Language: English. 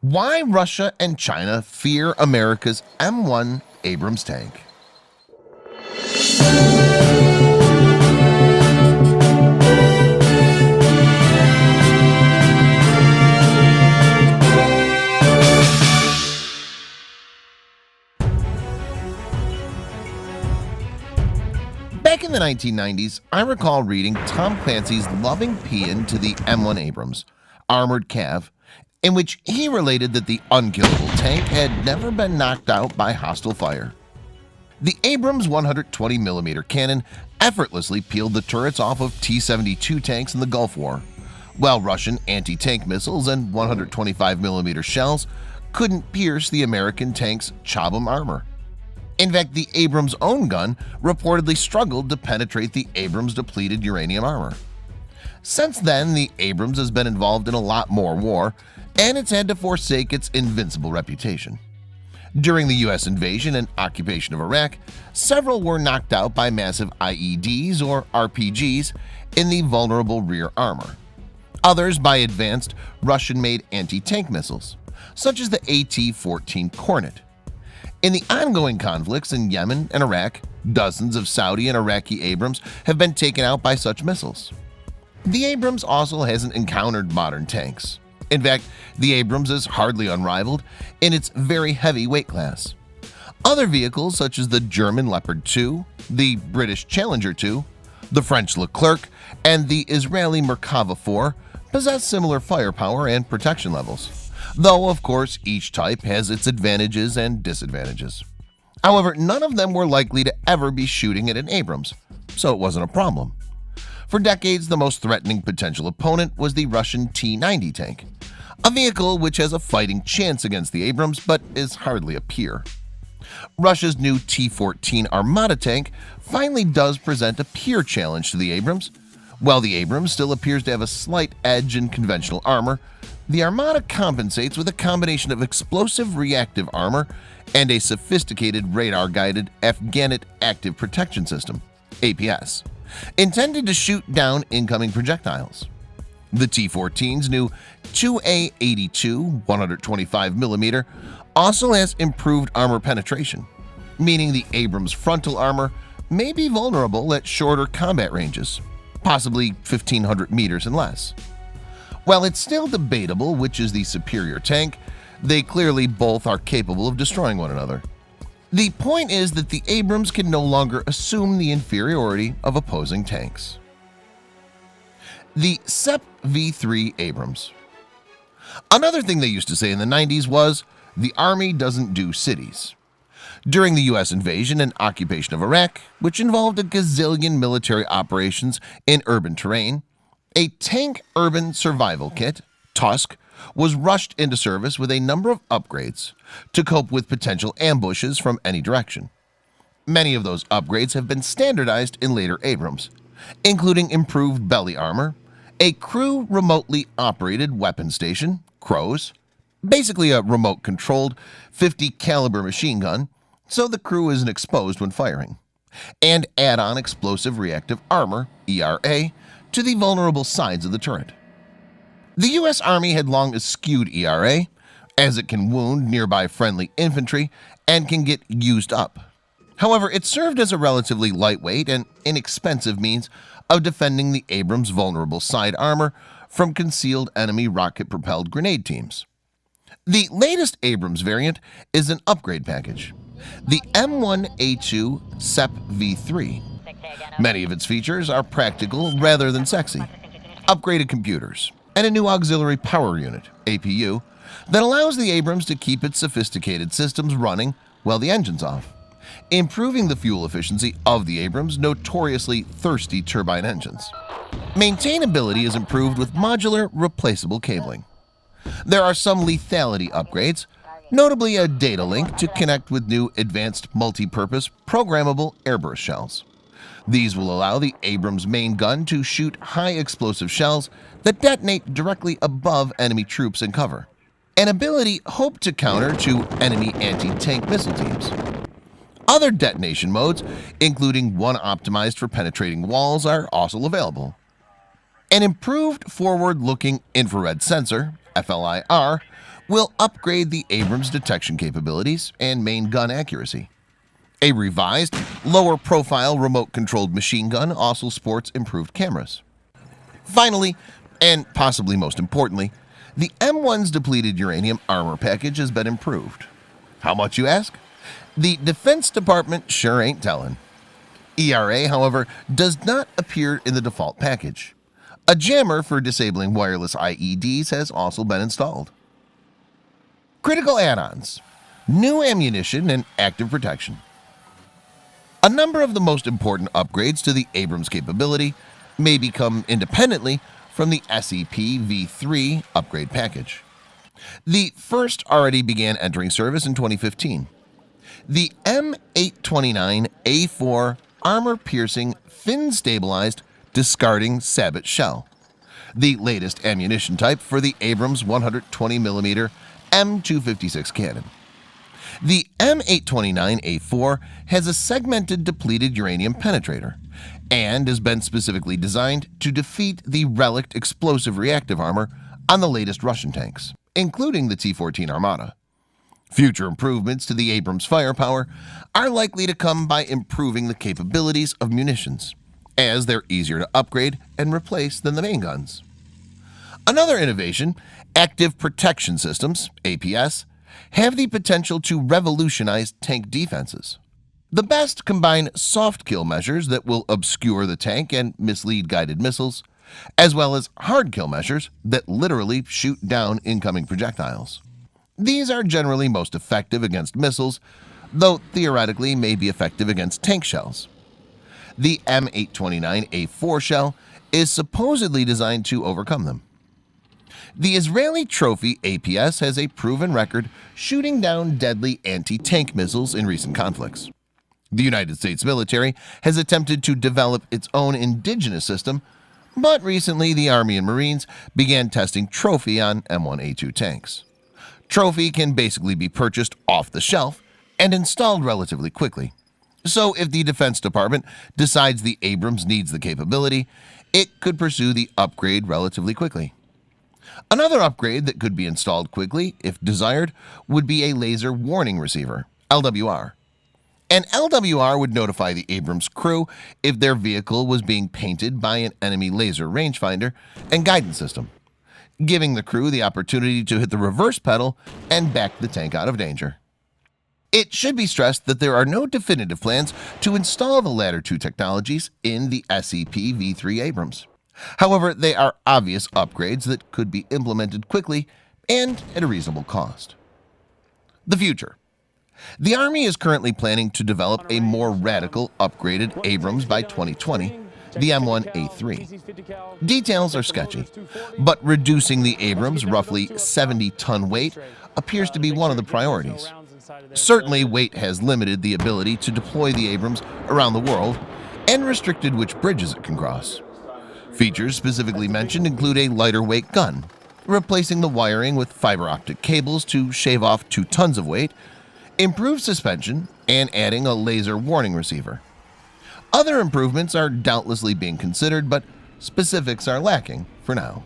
Why Russia and China fear America's M1 Abrams tank. Back in the 1990s, I recall reading Tom Clancy's loving paean to the M1 Abrams, Armored Cav, in which he related that the unkillable tank had never been knocked out by hostile fire. The Abrams 120mm cannon effortlessly peeled the turrets off of T-72 tanks in the Gulf War, while Russian anti-tank missiles and 125mm shells couldn't pierce the American tank's Chobham armor. In fact, the Abrams' own gun reportedly struggled to penetrate the Abrams' depleted uranium armor. Since then, the Abrams has been involved in a lot more war, and it's had to forsake its invincible reputation. During the U.S. invasion and occupation of Iraq, several were knocked out by massive IEDs or RPGs in the vulnerable rear armor. Others by advanced Russian-made anti-tank missiles, such as the AT-14 Kornet. In the ongoing conflicts in Yemen and Iraq, dozens of Saudi and Iraqi Abrams have been taken out by such missiles. The Abrams also hasn't encountered modern tanks. In fact, the Abrams is hardly unrivaled in its very heavy weight class. Other vehicles such as the German Leopard 2, the British Challenger 2, the French Leclerc, and the Israeli Merkava 4 possess similar firepower and protection levels, though of course each type has its advantages and disadvantages. However, none of them were likely to ever be shooting at an Abrams, so it wasn't a problem. For decades, the most threatening potential opponent was the Russian T-90 tank, a vehicle which has a fighting chance against the Abrams but is hardly a peer. Russia's new T-14 Armata tank finally does present a peer challenge to the Abrams. While the Abrams still appears to have a slight edge in conventional armor, the Armata compensates with a combination of explosive reactive armor and a sophisticated radar-guided Afghanet Active Protection System (APS), intended to shoot down incoming projectiles. The T-14's new 2A82 125mm also has improved armor penetration, meaning the Abrams frontal armor may be vulnerable at shorter combat ranges, possibly 1,500 meters and less. While it's still debatable which is the superior tank, they clearly both are capable of destroying one another. The point is that the Abrams can no longer assume the inferiority of opposing tanks. The SEP V3 Abrams. Another thing they used to say in the 90s was, "The Army doesn't do cities." During the U.S. invasion and occupation of Iraq, which involved a gazillion military operations in urban terrain, a tank urban survival kit, TUSK, was rushed into service with a number of upgrades to cope with potential ambushes from any direction. Many of those upgrades have been standardized in later Abrams, including improved belly armor, a crew remotely operated weapon station, CROWS, basically a remote-controlled 50 caliber machine gun, so the crew isn't exposed when firing, and add-on explosive reactive armor, ERA, to the vulnerable sides of the turret. The U.S. Army had long eschewed ERA, as it can wound nearby friendly infantry and can get used up. However, it served as a relatively lightweight and inexpensive means of defending the Abrams' vulnerable side armor from concealed enemy rocket-propelled grenade teams. The latest Abrams variant is an upgrade package, the M1A2 SEP V3. Many of its features are practical rather than sexy. Upgraded computers and a new auxiliary power unit, APU, that allows the Abrams to keep its sophisticated systems running while the engine's off, improving the fuel efficiency of the Abrams' notoriously thirsty turbine engines. Maintainability is improved with modular, replaceable cabling. There are some lethality upgrades, notably a data link to connect with new advanced multi-purpose programmable airburst shells. These will allow the Abrams main gun to shoot high explosive shells that detonate directly above enemy troops in cover, an ability hoped to counter to enemy anti-tank missile teams. Other detonation modes, including one optimized for penetrating walls, are also available. An improved forward-looking infrared sensor, FLIR, will upgrade the Abrams detection capabilities and main gun accuracy. A revised, lower-profile remote-controlled machine gun also sports improved cameras. Finally, and possibly most importantly, the M1's depleted uranium armor package has been improved. How much, you ask? The Defense Department sure ain't telling. ERA, however, does not appear in the default package. A jammer for disabling wireless IEDs has also been installed. Critical add-ons: new ammunition and active protection. A number of the most important upgrades to the Abrams capability may become independently from the SEP V3 upgrade package. The first already began entering service in 2015. The M829A4 armor-piercing, fin-stabilized, discarding sabot shell, the latest ammunition type for the Abrams 120mm M256 cannon. The M829A4 has a segmented depleted uranium penetrator and has been specifically designed to defeat the relict explosive reactive armor on the latest Russian tanks, including the T-14 Armata. Future improvements to the Abrams firepower are likely to come by improving the capabilities of munitions, as they're easier to upgrade and replace than the main guns. Another innovation, active protection systems, APS, have the potential to revolutionize tank defenses. The best combine soft kill measures that will obscure the tank and mislead guided missiles, as well as hard kill measures that literally shoot down incoming projectiles. These are generally most effective against missiles, though theoretically may be effective against tank shells. The M829A4 shell is supposedly designed to overcome them. The Israeli Trophy APS has a proven record shooting down deadly anti-tank missiles in recent conflicts. The United States military has attempted to develop its own indigenous system, but recently the Army and Marines began testing Trophy on M1A2 tanks. Trophy can basically be purchased off the shelf and installed relatively quickly. So if the Defense Department decides the Abrams needs the capability, it could pursue the upgrade relatively quickly. Another upgrade that could be installed quickly, if desired, would be a laser warning receiver, LWR. An LWR would notify the Abrams crew if their vehicle was being painted by an enemy laser rangefinder and guidance system, giving the crew the opportunity to hit the reverse pedal and back the tank out of danger. It should be stressed that there are no definitive plans to install the latter two technologies in the SEP V3 Abrams. However, they are obvious upgrades that could be implemented quickly and at a reasonable cost. The future. The Army is currently planning to develop a more radical, upgraded Abrams by 2020, the M1A3. Details are sketchy, but reducing the Abrams' roughly 70-ton weight appears to be one of the priorities. Certainly, weight has limited the ability to deploy the Abrams around the world and restricted which bridges it can cross. Features specifically mentioned include a lighter weight gun, replacing the wiring with fiber optic cables to shave off 2 tons of weight, improved suspension, and adding a laser warning receiver. Other improvements are doubtlessly being considered, but specifics are lacking for now.